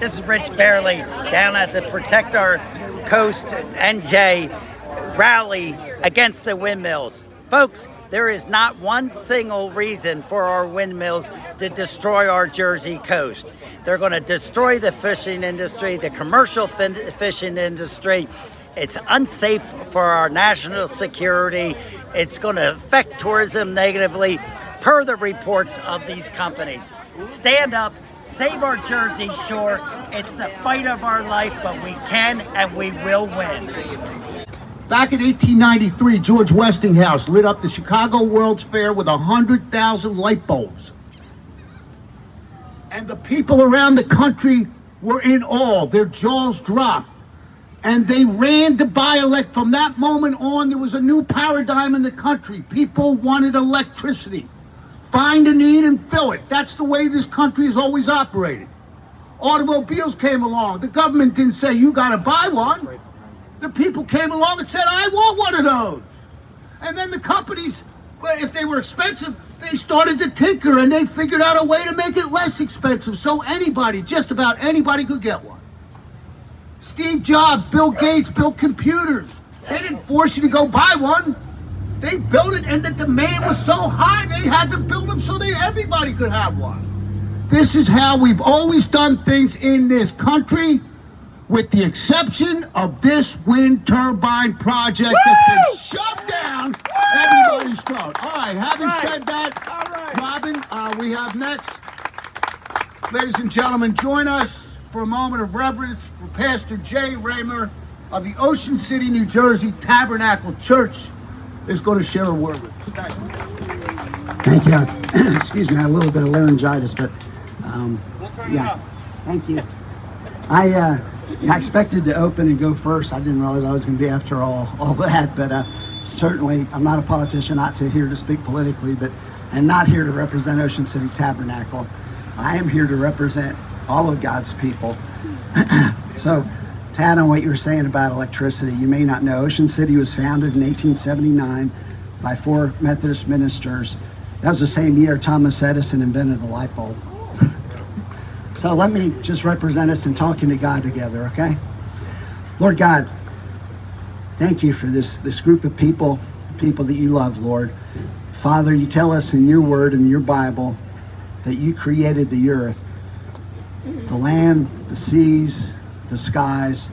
This is Rich Barely down at the Protect Our Coast NJ rally against the windmills. Folks, there is not one single reason for our windmills to destroy our Jersey coast. They're going to destroy the fishing industry, the commercial fishing industry. It's unsafe for our national security. It's going to affect tourism negatively, per the reports of these companies. Stand up, save our Jersey shore. It's the fight of our life, but we can and we will win. Back in 1893, George Westinghouse lit up the Chicago World's Fair with 100,000 light bulbs. And the people around the country were in awe. Their jaws dropped. And they ran to buy from that moment on, there was a new paradigm in the country. People wanted electricity. Find a need and fill it. That's the way this country has always operated. Automobiles came along. The government didn't say, you got to buy one. The people came along and said, I want one of those. And then the companies, if they were expensive, they started to tinker and they figured out a way to make it less expensive so anybody, just about anybody, could get one. Steve Jobs, Bill Gates built computers. They didn't force you to go buy one. They built it, and the demand was so high they had to build them so that everybody could have one. This is how we've always done things in this country, with the exception of this wind turbine project that's been shoved down everybody's throat. All right, having said that, Robin, we have next. Ladies and gentlemen, join us for a moment of reverence for Pastor Jay Raymer of the Ocean City, New Jersey Tabernacle Church is going to share a word with us. Thank you. Excuse me, I had a little bit of laryngitis, but yeah, thank you. I expected to open and go first. I didn't realize I was going to be after all that, but certainly I'm not a politician, not here to speak politically, and not here to represent Ocean City Tabernacle. I am here to represent all of God's people. So, to add on what you were saying about electricity, you may not know, Ocean City was founded in 1879 by 4 Methodist ministers. That was the same year Thomas Edison invented the light bulb. So let me just represent us in talking to God together, okay? Lord God, thank you for this group of people that you love, Lord. Father, you tell us in your word, in your Bible, that you created the earth, the land, the seas, the skies,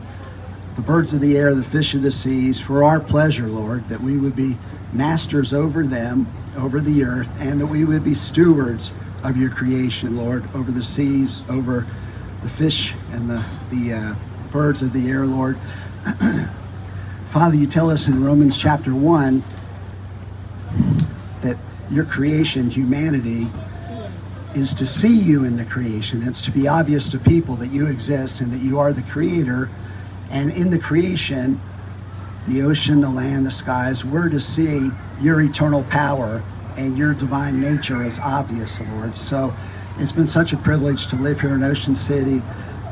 the birds of the air, the fish of the seas, for our pleasure, Lord, that we would be masters over them, over the earth, and that we would be stewards of your creation, Lord, over the seas, over the fish and the birds of the air, Lord. Father, you tell us in Romans chapter 1 that your creation, humanity, is to see you in the creation. It's to be obvious to people that you exist and that you are the creator. And in the creation, the ocean, the land, the skies, we're to see your eternal power and your divine nature is obvious, Lord. So it's been such a privilege to live here in Ocean City,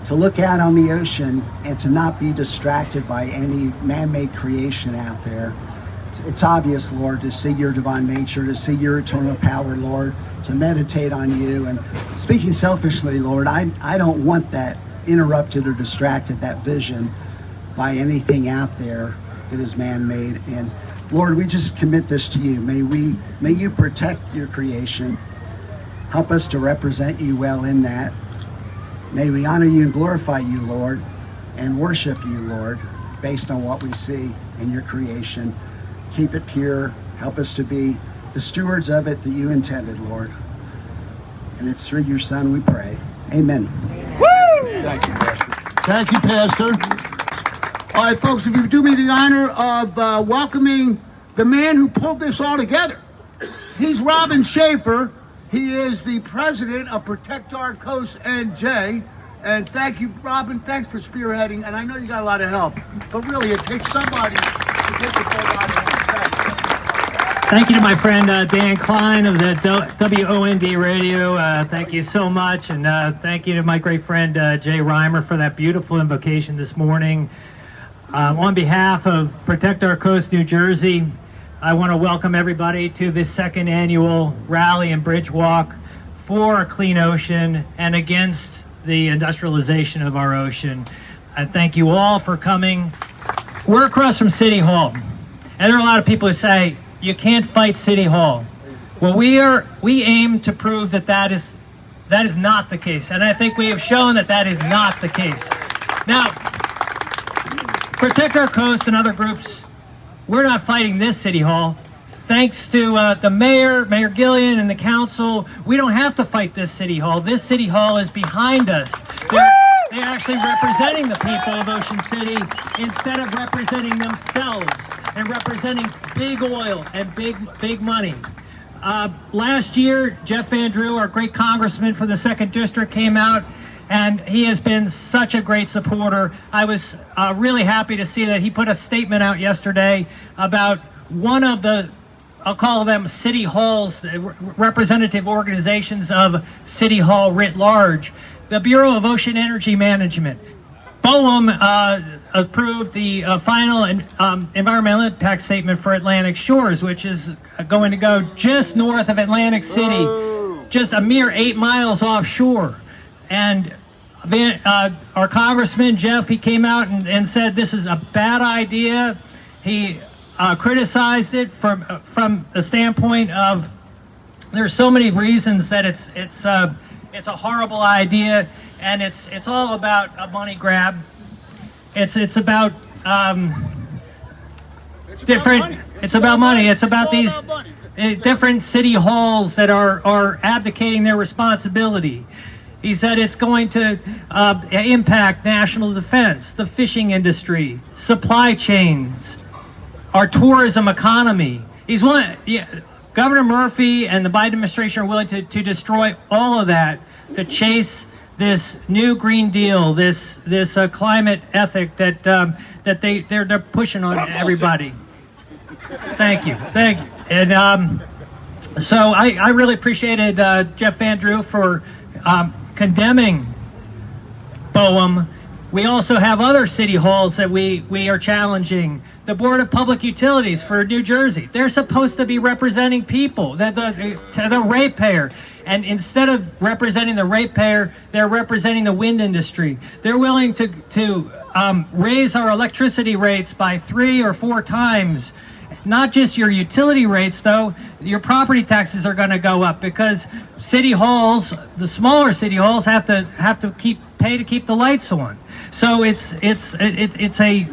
to look out on the ocean and to not be distracted by any man-made creation out there. It's obvious, Lord, to see your divine nature, to see your eternal power, Lord, to meditate on you. And speaking selfishly, Lord, I don't want that interrupted or distracted, that vision, by anything out there that is man-made. And Lord, we just commit this to you. May you protect your creation. Help us to represent you well in that. May we honor you and glorify you, Lord, and worship you, Lord, based on what we see in your creation. Keep it pure. Help us to be the stewards of it that you intended, Lord. And it's through your Son we pray. Amen. Woo! Thank you, Pastor. Thank you, Pastor. All right, folks, if you do me the honor of welcoming the man who pulled this all together. He's Robin Schaefer. He is the president of Protect Our Coast NJ. And thank you, Robin. Thanks for spearheading. And I know you got a lot of help, but really it takes somebody to take the full lot of help. Thank you to my friend Dan Klein of the WOND Radio. Thank you so much. And thank you to my great friend Jay Reimer for that beautiful invocation this morning. On behalf of Protect Our Coast, New Jersey, I want to welcome everybody to this second annual rally and bridge walk for a clean ocean and against the industrialization of our ocean. I thank you all for coming. We're across from City Hall, and there are a lot of people who say you can't fight City Hall. Well, we aim to prove that is not the case, and I think we have shown that is not the case. Now, Protect Our Coast and other groups, we're not fighting this City Hall. Thanks to the mayor, Mayor Gillian, and the council, we don't have to fight this City Hall. This City Hall is behind us. They're actually representing the people of Ocean City instead of representing themselves and representing big oil and big money. Last year, Jeff Van Drew, our great congressman for the 2nd District, came out, and he has been such a great supporter. I was really happy to see that he put a statement out yesterday about one of the, I'll call them City Halls, representative organizations of City Hall writ large, the Bureau of Ocean Energy Management. BOEM approved the final environmental impact statement for Atlantic Shores, which is going to go just north of Atlantic City, just a mere 8 miles offshore. And our congressman, Jeff, he came out and said this is a bad idea. He criticized it from the standpoint of there's so many reasons that it's a horrible idea, and it's all about a money grab. It's about different. It's about money. It's about these different city halls that are abdicating their responsibility. He said it's going to impact national defense, the fishing industry, supply chains, our tourism economy. Governor Murphy and the Biden administration are willing to destroy all of that to chase this new Green Deal, this climate ethic that they're pushing on everybody. Thank you. And so I really appreciated Jeff Van Drew for condemning BOEM. We also have other city halls that we are challenging. The Board of Public Utilities for New Jersey, they're supposed to be representing people, the ratepayer. And instead of representing the ratepayer, they're representing the wind industry. They're willing to raise our electricity rates by 3 or 4 times. Not just your utility rates, though, your property taxes are going to go up because city halls, the smaller city halls, have to pay to keep the lights on. So it's a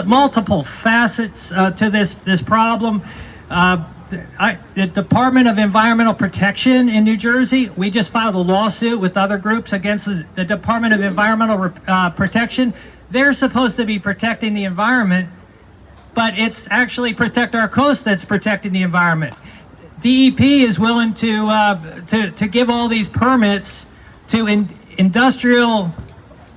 multiple facets to this problem. The Department of Environmental Protection in New Jersey, we just filed a lawsuit with other groups against the Department of Environmental Protection. They're supposed to be protecting the environment, but it's actually Protect Our Coast that's protecting the environment. DEP is willing to give all these permits to industrial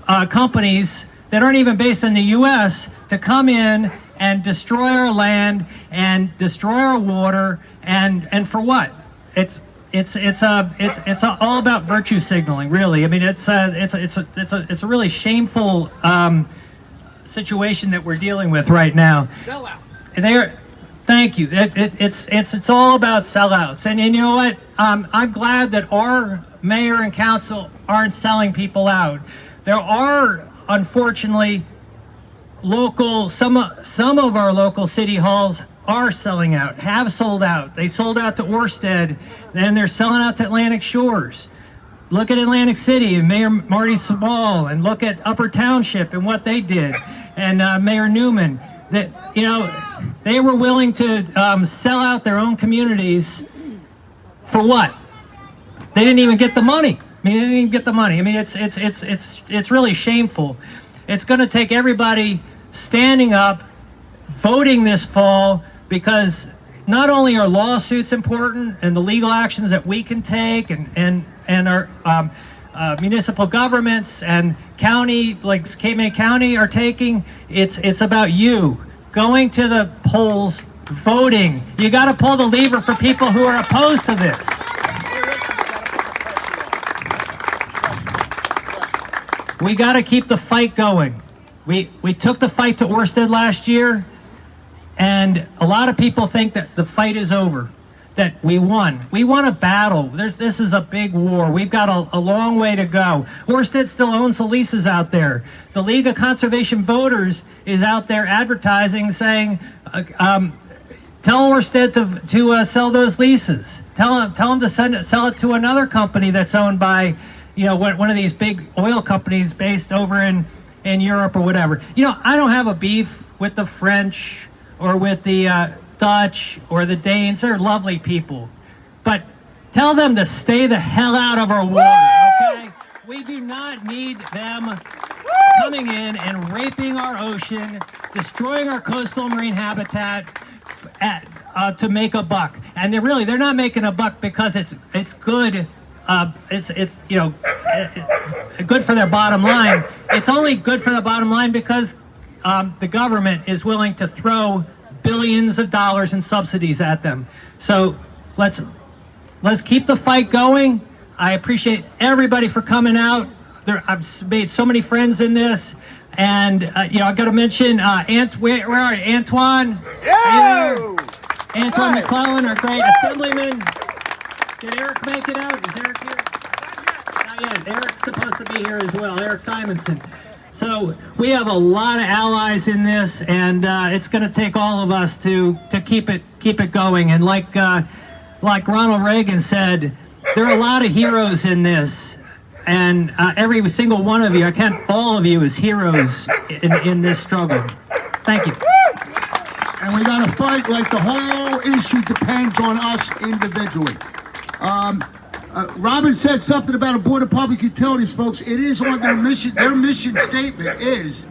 companies that aren't even based in the U.S. to come in and destroy our land and destroy our water, and for what? It's all about virtue signaling, really. I mean, it's a really shameful situation that we're dealing with right now. Sellout. Thank you. It's all about sellouts, and you know what? I'm glad that our mayor and council aren't selling people out. There are, unfortunately, some of our local city halls are selling out, have sold out. They sold out to Orsted, and they're selling out to Atlantic Shores. Look at Atlantic City and Mayor Marty Small, and look at Upper Township and what they did, and Mayor Newman. That, you know, they were willing to sell out their own communities for what? They didn't even get the money. I mean, it's really shameful. It's going to take everybody standing up, voting this fall, because not only are lawsuits important and the legal actions that we can take and our municipal governments and county, like Cape County, are taking, it's about you going to the polls, voting. You got to pull the lever for people who are opposed to this. We got to keep the fight going. We took the fight to Orsted last year, and a lot of people think that the fight is over. that we won. We won a battle. This is a big war. We've got a long way to go. Orsted still owns the leases out there. The League of Conservation Voters is out there advertising, saying, tell Orsted to sell those leases. Tell them to sell it to another company that's owned by, one of these big oil companies based over in Europe or whatever. I don't have a beef with the French or with the Dutch or the Danes. They're lovely people. But tell them to stay the hell out of our water, okay? We do not need them coming in and raping our ocean, destroying our coastal marine habitat to make a buck. And they're not making a buck because it's good. It's good for their bottom line. It's only good for the bottom line because the government is willing to throw billions of dollars in subsidies at them. So let's keep the fight going. I appreciate everybody for coming out. I've made so many friends in this, and I got to mention where are you? Antoine? Yeah! Antoine McClellan, our great assemblyman. Did Eric make it out? Is Eric here? Not yet. Eric's supposed to be here as well. Eric Simonson. So we have a lot of allies in this, and it's going to take all of us to keep it going. And like Ronald Reagan said, there are a lot of heroes in this, and every single one of you, all of you, is heroes in this struggle. Thank you. And we got to fight like the whole issue depends on us individually. Robin said something about a board of public utilities, folks. It is on their mission. Their mission statement is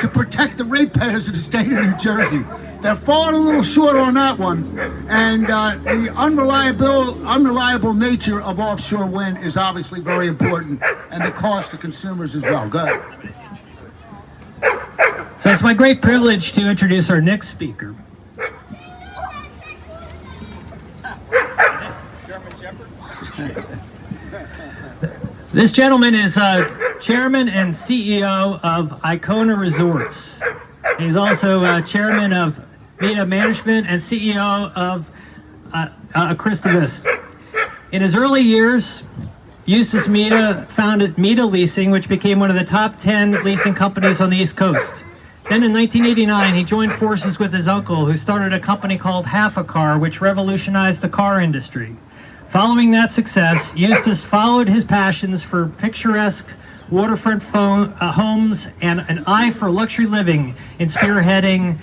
to protect the ratepayers of the state of New Jersey. They're falling a little short on that one. And the unreliable nature of offshore wind is obviously very important, and the cost to consumers as well. Go ahead. So it's my great privilege to introduce our next speaker. This gentleman is chairman and CEO of Icona Resorts. He's also chairman of Mita Management and CEO of Christovist. In his early years, Eustace Mita founded Mita Leasing, which became one of the top 10 leasing companies on the East Coast. Then in 1989, he joined forces with his uncle, who started a company called Half a Car, which revolutionized the car industry. Following that success, Eustace followed his passions for picturesque waterfront homes and an eye for luxury living in spearheading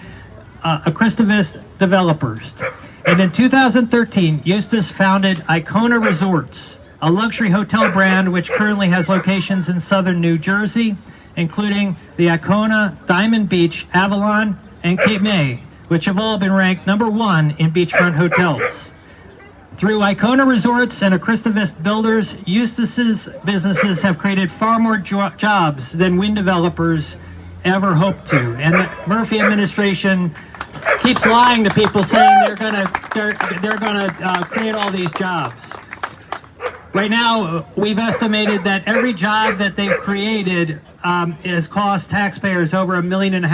Christovist developers. And in 2013, Eustace founded Icona Resorts, a luxury hotel brand which currently has locations in southern New Jersey, including the Icona, Diamond Beach, Avalon, and Cape May, which have all been ranked #1 in beachfront hotels. Through Icona Resorts and Christovist Builders, Eustace's businesses have created far more jobs than wind developers ever hoped to. And the Murphy administration keeps lying to people, saying they're gonna create all these jobs. Right now, we've estimated that every job that they've created has cost taxpayers over $1.5 million.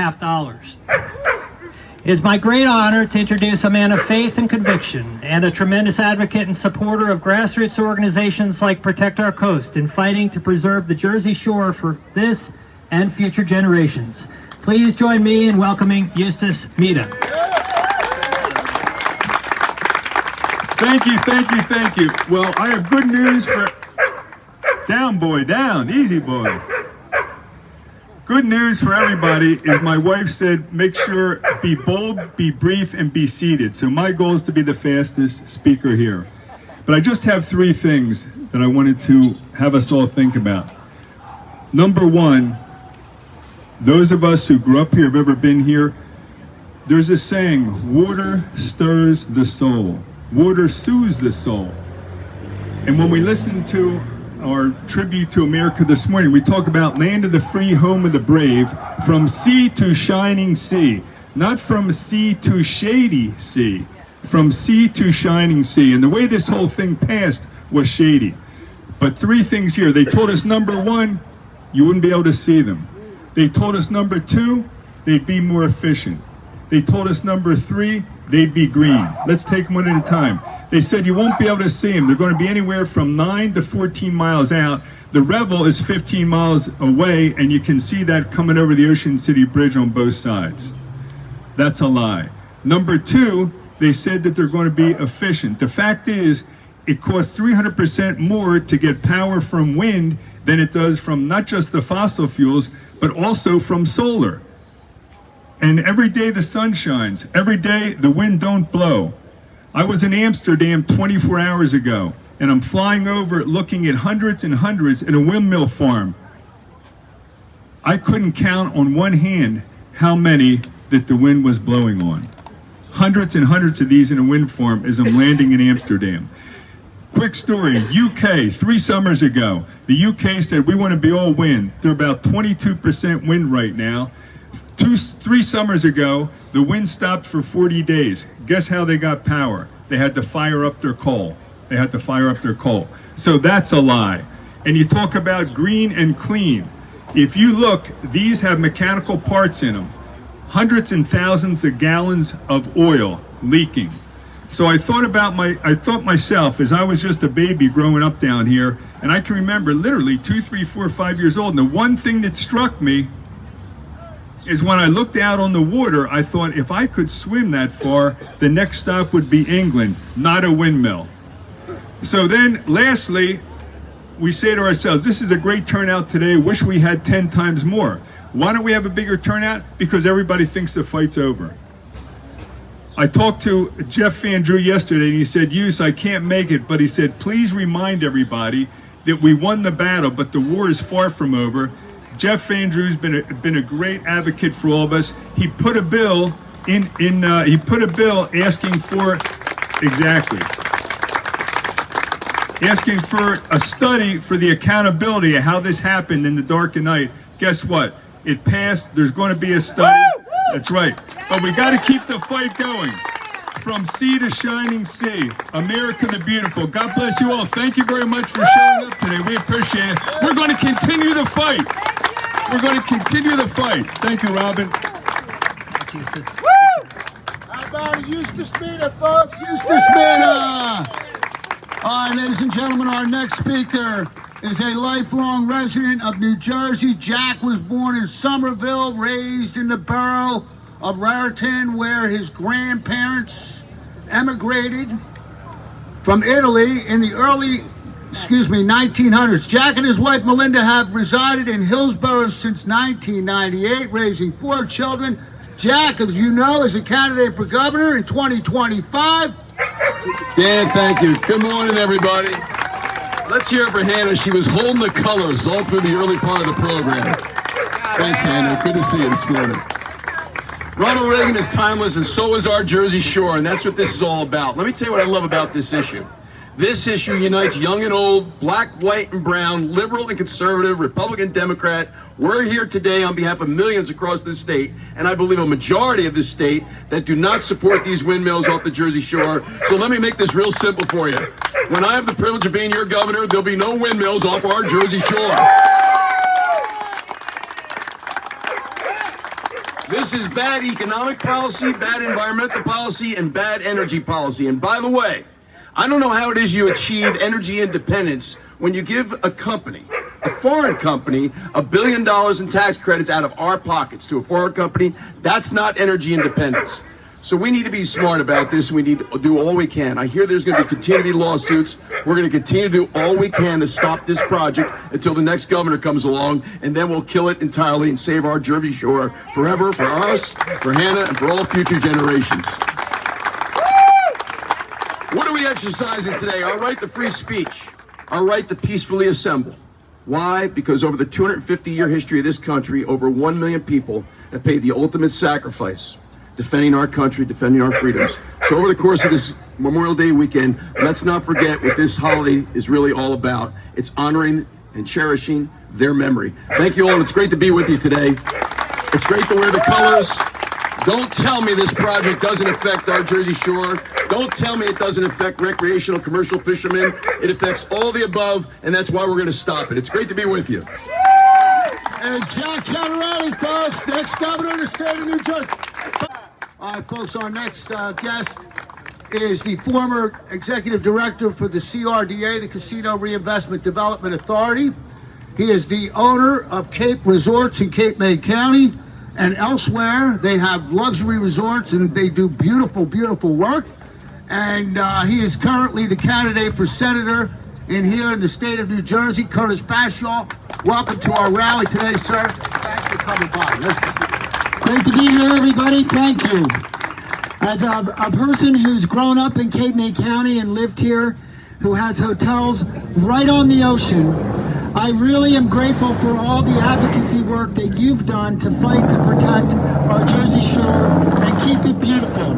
It is my great honor to introduce a man of faith and conviction and a tremendous advocate and supporter of grassroots organizations like Protect Our Coast in fighting to preserve the Jersey Shore for this and future generations. Please join me in welcoming Eustace Mita. Thank you, thank you, thank you. Well, I have good news for... Down, boy, down. Easy, boy. Good news for everybody is my wife said, make sure, be bold, be brief, and be seated. So my goal is to be the fastest speaker here. But I just have 3 things that I wanted to have us all think about. Number 1, those of us who grew up here, have ever been here, there's a saying, water stirs the soul. Water soothes the soul. And when we listen to our tribute to America this morning, we talk about land of the free, home of the brave, from sea to shining sea. Not from sea to shady sea, from sea to shining sea. And the way this whole thing passed was shady. But 3 things here. They told us, number 1, you wouldn't be able to see them. They told us, number 2, they'd be more efficient. They told us, number 3, they'd be green. Let's take them one at a time. They said you won't be able to see them. They're going to be anywhere from 9 to 14 miles out. The Revel is 15 miles away, and you can see that coming over the Ocean City Bridge on both sides. That's a lie. Number two, they said that they're going to be efficient. The fact is, it costs 300% more to get power from wind than it does from not just the fossil fuels, but also from solar. And every day the sun shines. Every day the wind don't blow. I was in Amsterdam 24 hours ago, and I'm flying over looking at hundreds and hundreds in a windmill farm. I couldn't count on one hand how many that the wind was blowing on. Hundreds and hundreds of these in a wind farm as I'm landing in Amsterdam. Quick story, UK, 3 summers ago, the UK said we want to be all wind. They're about 22% wind right now. 3 summers ago, the wind stopped for 40 days. Guess how they got power? They had to fire up their coal. They had to fire up their coal. So that's a lie. And you talk about green and clean. If you look, these have mechanical parts in them. Hundreds and thousands of gallons of oil leaking. So I thought myself, as I was just a baby growing up down here, and I can remember literally 2, 3, 4, 5 years old, and the one thing that struck me is when I looked out on the water, I thought if I could swim that far, the next stop would be England, not a windmill. So then, lastly, we say to ourselves, this is a great turnout today, wish we had 10 times more. Why don't we have a bigger turnout? Because everybody thinks the fight's over. I talked to Jeff Van Drew yesterday, and he said, Eustace, I can't make it, but he said, please remind everybody that we won the battle, but the war is far from over. Jeff Van Drew's been a great advocate for all of us. He put a bill asking for asking for a study for the accountability of how this happened in the dark of night. Guess what? It passed. There's going to be a study. That's right. But we got to keep the fight going. From sea to shining sea. America the beautiful. God bless you all. Thank you very much for showing up today. We appreciate it. We're going to continue the fight. We're going to continue the fight. Thank you, Robin. How about Eustace Mita, folks? Eustace Mita! All right, ladies and gentlemen, our next speaker is a lifelong resident of New Jersey. Jack was born in Somerville, raised in the borough of Raritan, where his grandparents emigrated from Italy in the early 1900s. Jack and his wife Melinda have resided in Hillsborough since 1998, raising 4 children. Jack, as you know, is a candidate for governor in 2025. Dan, thank you. Good morning, everybody. Let's hear it for Hannah. She was holding the colors all through the early part of the program. Thanks, Hannah. Good to see you this morning. Ronald Reagan is timeless, and so is our Jersey Shore, and that's what this is all about. Let me tell you what I love about this issue. This issue unites young and old, black, white, and brown, liberal and conservative, Republican, Democrat. We're here today on behalf of millions across this state, and I believe a majority of this state, that do not support these windmills off the Jersey Shore. So let me make this real simple for you. When I have the privilege of being your governor, there'll be no windmills off our Jersey Shore. This is bad economic policy, bad environmental policy, and bad energy policy. And by the way, I don't know how it is you achieve energy independence when you give a company, a foreign company, $1 billion in tax credits out of our pockets to a foreign company. That's not energy independence. So we need to be smart about this. We need to do all we can. I hear there's going to continue to be lawsuits. We're going to continue to do all we can to stop this project until the next governor comes along, and then we'll kill it entirely and save our Jersey Shore forever, for us, for Hannah, and for all future generations. What are we exercising today? Our right to free speech, our right to peacefully assemble. Why? Because over the 250-year history of this country, over 1 million people have paid the ultimate sacrifice, defending our country, defending our freedoms. So over the course of this Memorial Day weekend, let's not forget what this holiday is really all about. It's honoring and cherishing their memory. Thank you all, and it's great to be with you today. It's great to wear the colors. Don't tell me this project doesn't affect our Jersey Shore. Don't tell me it doesn't affect recreational commercial fishermen. It affects all the above, and that's why we're going to stop it. It's great to be with you. And Jack Generali, folks, next governor of the state of New Jersey. All right, folks, our next guest is the former executive director for the CRDA, the Casino Reinvestment Development Authority. He is the owner of Cape Resorts in Cape May County and elsewhere. They have luxury resorts and they do beautiful, beautiful work. And he is currently the candidate for senator here in the state of New Jersey. Curtis Bashaw, welcome to our rally today, sir. Thanks for coming by. Great to be here, everybody. Thank you. As a person who's grown up in Cape May County and lived here, who has hotels right on the ocean, I really am grateful for all the advocacy work that you've done to fight to protect our Jersey Shore and keep it beautiful.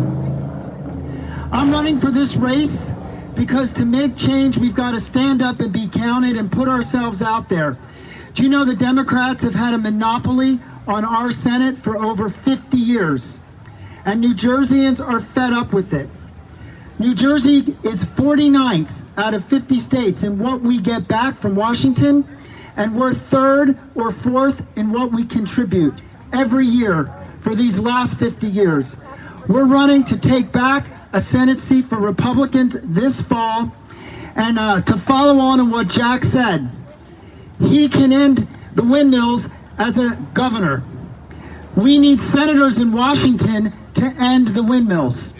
I'm running for this race because to make change, we've got to stand up and be counted and put ourselves out there. Do you know the Democrats have had a monopoly on our Senate for over 50 years? And New Jerseyans are fed up with it. New Jersey is 49th out of 50 states in what we get back from Washington, and we're 3rd or 4th in what we contribute every year for these last 50 years. We're running to take back a Senate seat for Republicans this fall, and to follow on what Jack said, he can end the windmills as a governor. We need senators in Washington to end the windmills.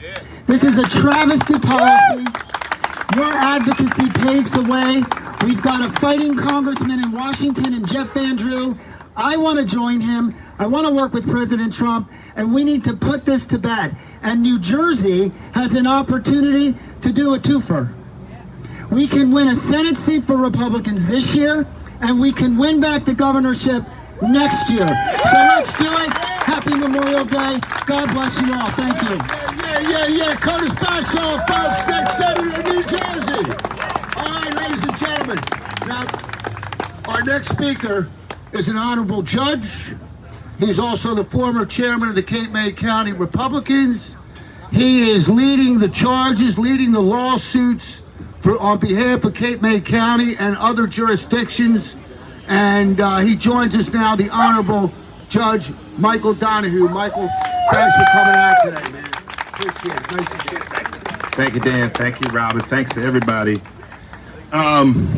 This is a travesty policy. Your advocacy paves the way. We've got a fighting congressman in Washington and Jeff Van Drew. I want to join him. I want to work with President Trump, and we need to put this to bed. And New Jersey has an opportunity to do a twofer. We can win a Senate seat for Republicans this year, and we can win back the governorship next year. So let's do it. Happy Memorial Day. God bless you all. Thank you. Yeah. Curtis Bashaw, folks, next senator of New Jersey. All right, ladies and gentlemen. Now, our next speaker is an honorable judge. He's also the former chairman of the Cape May County Republicans. He is leading the charges, leading the lawsuits on behalf of Cape May County and other jurisdictions. And he joins us now, the Honorable Judge Michael Donahue. Michael, thanks for coming out today, man. Appreciate it. Nice to see you. Thank you, Dan. Thank you, Robin. Thanks to everybody. I'll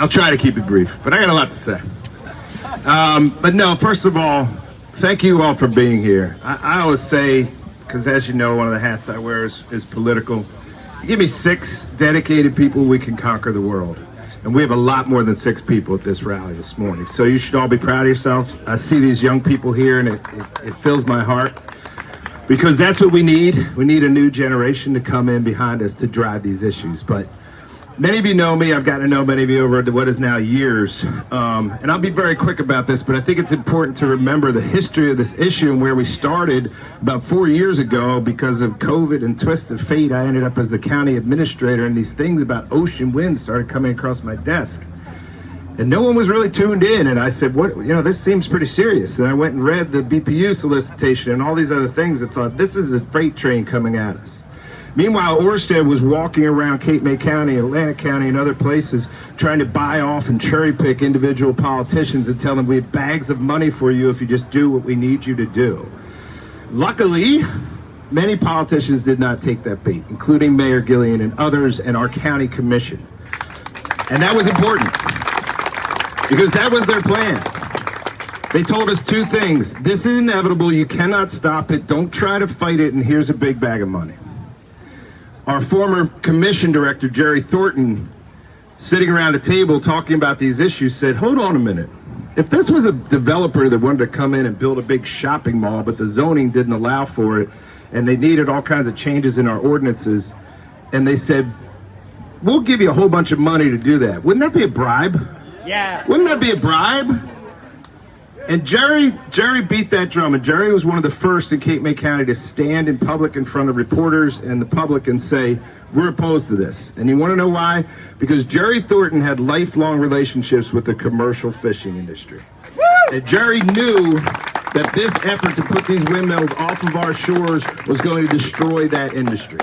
try to keep it brief, but I got a lot to say. But no, first of all, thank you all for being here. I always say, because as you know, one of the hats I wear is political. You give me 6 dedicated people, we can conquer the world. And we have a lot more than 6 people at this rally this morning. So you should all be proud of yourselves. I see these young people here and it fills my heart. Because that's what we need. We need a new generation to come in behind us to drive these issues. But many of you know me. I've gotten to know many of you over what is now years. And I'll be very quick about this, but I think it's important to remember the history of this issue and where we started about 4 years ago. Because of COVID and twists of fate, I ended up as the county administrator, and these things about ocean winds started coming across my desk. And no one was really tuned in, and I said, "What? This seems pretty serious." And I went and read the BPU solicitation and all these other things and thought, this is a freight train coming at us. Meanwhile, Orsted was walking around Cape May County, Atlantic County, and other places trying to buy off and cherry pick individual politicians and tell them we have bags of money for you if you just do what we need you to do. Luckily, many politicians did not take that bait, including Mayor Gillian and others and our county commission. And that was important, because that was their plan. They told us 2 things. This is inevitable. You cannot stop it. Don't try to fight it. And here's a big bag of money. Our former commission director, Jerry Thornton, sitting around a table talking about these issues, said, hold on a minute. If this was a developer that wanted to come in and build a big shopping mall, but the zoning didn't allow for it, and they needed all kinds of changes in our ordinances, and they said, we'll give you a whole bunch of money to do that. Wouldn't that be a bribe? Yeah. Wouldn't that be a bribe? And Jerry beat that drum, and Jerry was one of the first in Cape May County to stand in public in front of reporters and the public and say, we're opposed to this. And you want to know why? Because Jerry Thornton had lifelong relationships with the commercial fishing industry. And Jerry knew that this effort to put these windmills off of our shores was going to destroy that industry.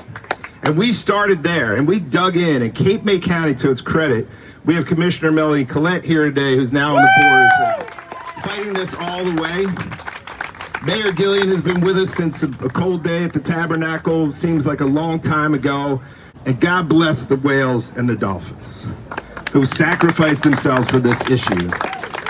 And we started there, and we dug in, and Cape May County, to its credit, we have Commissioner Melanie Collette here today, who's now on the board, fighting this all the way. Mayor Gillian has been with us since a cold day at the Tabernacle. Seems like a long time ago. And God bless the whales and the dolphins who sacrificed themselves for this issue.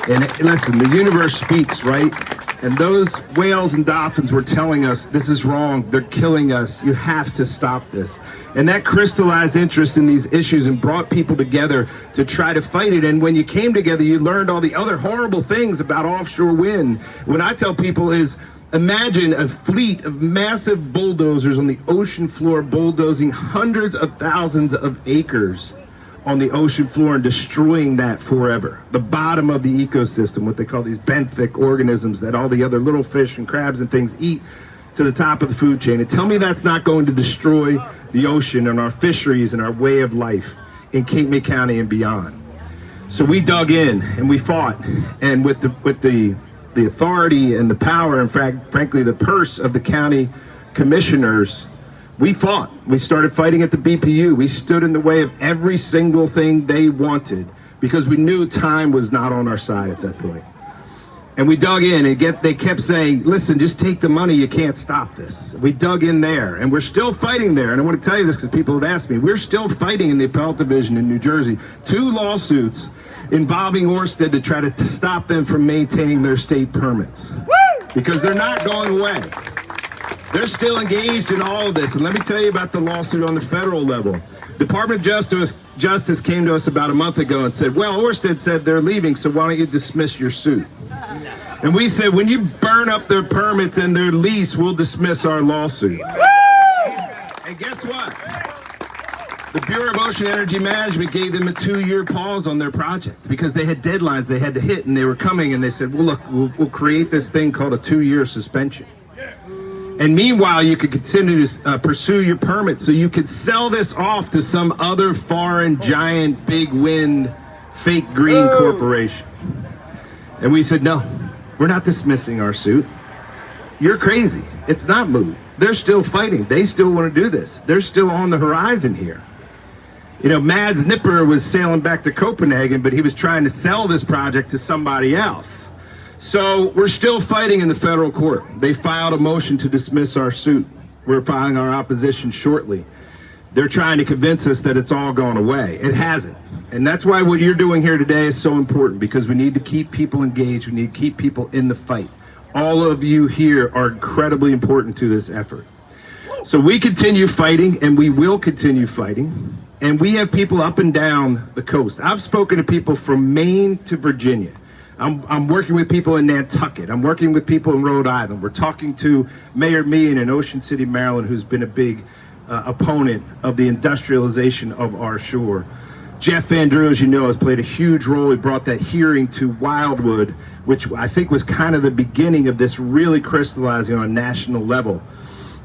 And listen, the universe speaks, right? And those whales and dolphins were telling us, this is wrong, they're killing us, you have to stop this. And that crystallized interest in these issues and brought people together to try to fight it. And when you came together, you learned all the other horrible things about offshore wind. What I tell people is, imagine a fleet of massive bulldozers on the ocean floor bulldozing hundreds of thousands of acres on the ocean floor and destroying that forever. The bottom of the ecosystem, what they call these benthic organisms that all the other little fish and crabs and things eat, to the top of the food chain. And tell me that's not going to destroy the ocean and our fisheries and our way of life in Cape May County and beyond. So we dug in and we fought, and with the authority and the power and frankly the purse of the county commissioners, we fought. We started fighting at the BPU. We stood in the way of every single thing they wanted because we knew time was not on our side at that point. And we dug in, and they kept saying, listen, just take the money, you can't stop this. We dug in there, and we're still fighting there. And I want to tell you this because people have asked me. We're still fighting in the appellate division in New Jersey. 2 lawsuits involving Ørsted to try to stop them from maintaining their state permits. Because they're not going away. They're still engaged in all of this. And let me tell you about the lawsuit on the federal level. Department of Justice came to us about a month ago and said, well, Ørsted said they're leaving, so why don't you dismiss your suit? And we said, when you burn up their permits and their lease, we'll dismiss our lawsuit. And guess what? The Bureau of Ocean Energy Management gave them a 2-year pause on their project because they had deadlines they had to hit, and they were coming, and they said, well, look, we'll create this thing called a 2-year suspension. And meanwhile, you could continue to pursue your permit so you could sell this off to some other foreign giant big wind fake green corporation. And we said, no, we're not dismissing our suit. You're crazy. It's not moot. They're still fighting. They still want to do this. They're still on the horizon here. You know, Mads Nipper was sailing back to Copenhagen, but he was trying to sell this project to somebody else. So we're still fighting in the federal court. They filed a motion to dismiss our suit. We're filing our opposition shortly. They're trying to convince us that it's all gone away. It hasn't. And that's why what you're doing here today is so important, because we need to keep people engaged. We need to keep people in the fight. All of you here are incredibly important to this effort. So we continue fighting, and we will continue fighting. And we have people up and down the coast. I've spoken to people from Maine to Virginia. I'm working with people in Nantucket. I'm working with people in Rhode Island. We're talking to Mayor Meehan in Ocean City, Maryland, who's been a big opponent of the industrialization of our shore. Jeff Van Drew, as you know, has played a huge role. He brought that hearing to Wildwood, which I think was kind of the beginning of this really crystallizing on a national level.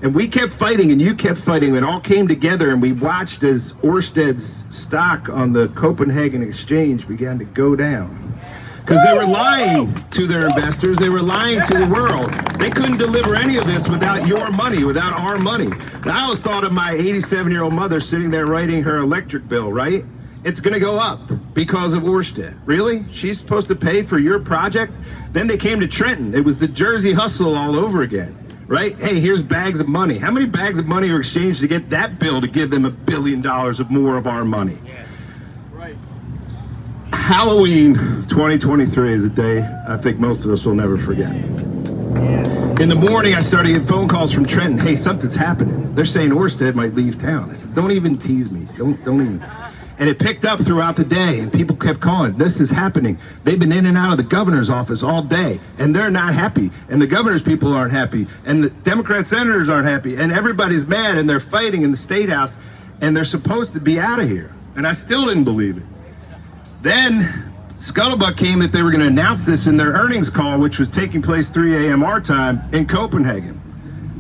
And we kept fighting, and you kept fighting. It all came together, and we watched as Ørsted's stock on the Copenhagen Exchange began to go down. Because they were lying to their investors. They were lying to the world. They couldn't deliver any of this without your money, without our money. Now, I always thought of my 87-year-old mother sitting there writing her electric bill, right? It's going to go up because of Ørsted. Really? She's supposed to pay for your project? Then they came to Trenton. It was the Jersey hustle all over again, right? Hey, here's bags of money. How many bags of money are exchanged to get that bill to give them $1 billion of more of our money? Halloween 2023 is a day I think most of us will never forget. In the morning, I started getting phone calls from Trenton. Hey, something's happening. They're saying Ørsted might leave town. I said, don't even tease me. Don't even. And it picked up throughout the day, and people kept calling. This is happening. They've been in and out of the governor's office all day, and they're not happy. And the governor's people aren't happy, and the Democrat senators aren't happy, and everybody's mad, and they're fighting in the State House, and they're supposed to be out of here. And I still didn't believe it. Then scuttlebutt came that they were going to announce this in their earnings call, which was taking place 3 a.m. our time in Copenhagen.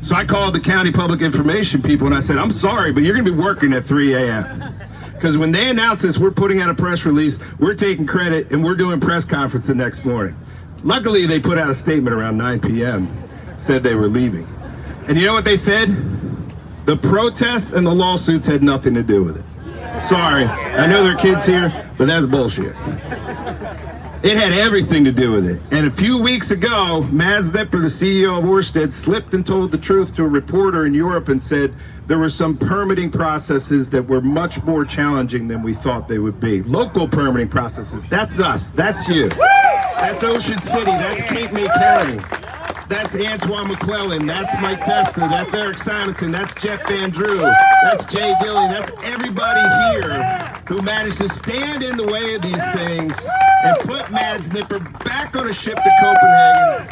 So I called the county public information people and I said, I'm sorry, but you're going to be working at 3 a.m. Because when they announce this, we're putting out a press release, we're taking credit, and we're doing press conference the next morning. Luckily, they put out a statement around 9 p.m., said they were leaving. And you know what they said? The protests and the lawsuits had nothing to do with it. Sorry, I know there are kids here, but that's bullshit. It had everything to do with it. And a few weeks ago, Mads Nipper, the CEO of Ørsted, slipped and told the truth to a reporter in Europe and said there were some permitting processes that were much more challenging than we thought they would be. Local permitting processes, that's us, that's you. That's Ocean City, that's Cape May County. That's Antoine McClellan, that's Mike Testa, that's Eric Simonson, that's Jeff Van Drew, that's Jay Gillian, that's everybody here who managed to stand in the way of these things and put Mads Nipper back on a ship to Copenhagen.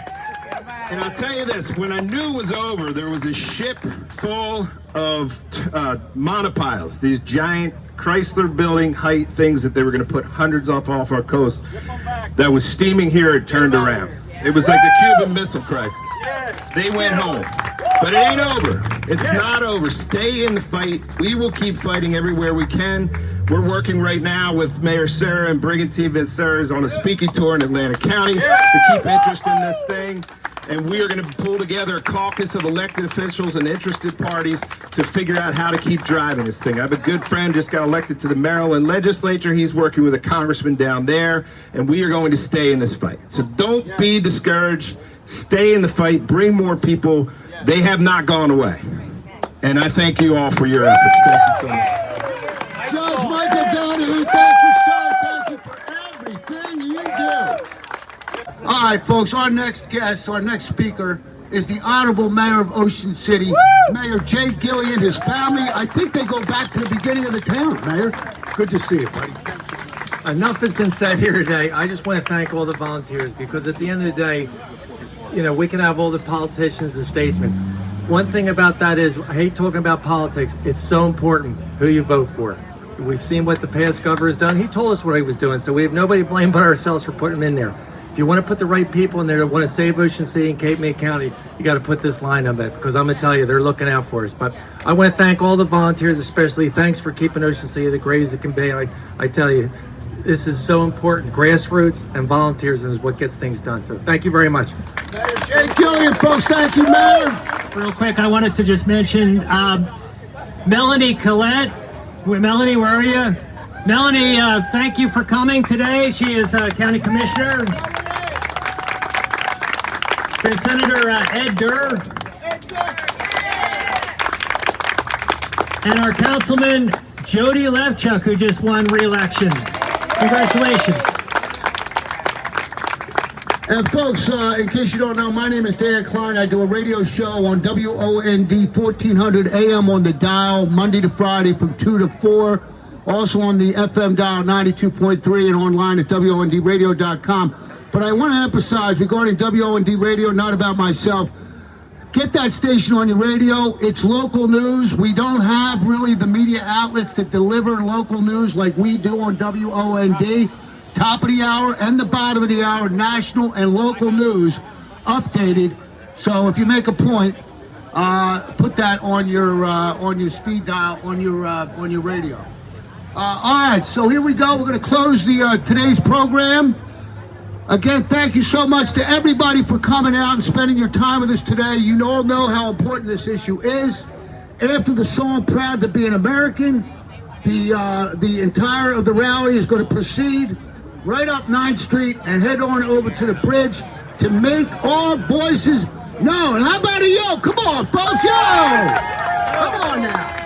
And I'll tell you this, when I knew it was over, there was a ship full of monopiles, these giant Chrysler building height things that they were going to put hundreds off our coast, that was steaming here. It turned around. It was like the Cuban Missile Crisis. They went home. But it ain't over. It's not over. Stay in the fight. We will keep fighting everywhere we can. We're working right now with Mayor Sarah and Brigantine Vincere is on a speaking tour in Atlanta County to keep interest in this thing. And we are going to pull together a caucus of elected officials and interested parties to figure out how to keep driving this thing. I have a good friend just got elected to the Maryland legislature. He's working with a congressman down there, and we are going to stay in this fight. So don't be discouraged. Stay in the fight. Bring more people. They have not gone away. And I thank you all for your efforts. Thank you so much. Judge Michael Donahue, thank you, sir. Thank you for everything you do. All right, folks, our next guest, our next speaker is the Honorable Mayor of Ocean City, Mayor Jay Gillian, his family. I think they go back to the beginning of the town, Mayor. Good to see you, buddy. Enough has been said here today. I just want to thank all the volunteers, because at the end of the day, you know, we can have all the politicians and statesmen. One thing about that is, I hate talking about politics. It's so important who you vote for. We've seen what the past governor has done. He told us what he was doing, so we have nobody to blame but ourselves for putting him in there. If you want to put the right people in there that want to save Ocean City and Cape May County, you got to put this line on it, because I'm going to tell you, they're looking out for us. But I want to thank all the volunteers, especially. Thanks for keeping Ocean City the great as it can be. I tell you, this is so important. Grassroots and volunteers is what gets things done. So thank you very much. Mayor Jay Gillian, folks, thank you, Mayor. Real quick, I wanted to just mention Melanie Collette. Melanie, where are you? Melanie, thank you for coming today. She is County Commissioner. There's Senator Ed Durr. And our Councilman Jody Levchuk, who just won re-election. Congratulations. And folks, in case you don't know, my name is Dan Klein. I do a radio show on WOND 1400 AM on the dial, Monday to Friday from 2 to 4. Also on the FM dial 92.3 and online at WONDradio.com. But I want to emphasize regarding WOND Radio, not about myself. Get that station on your radio. It's local news. We don't have really the media outlets that deliver local news like we do on WOND. Top of the hour and the bottom of the hour, national and local news updated. So if you make a point, put that on your speed dial on your radio. All right, so here we go. We're going to close the today's program. Again, thank you so much to everybody for coming out and spending your time with us today. You all know how important this issue is. After the song "Proud to Be an American," the entire of the rally is going to proceed right up 9th Street and head on over to the bridge to make all voices known. How about a yo? Come on, folks, yo! Come on now.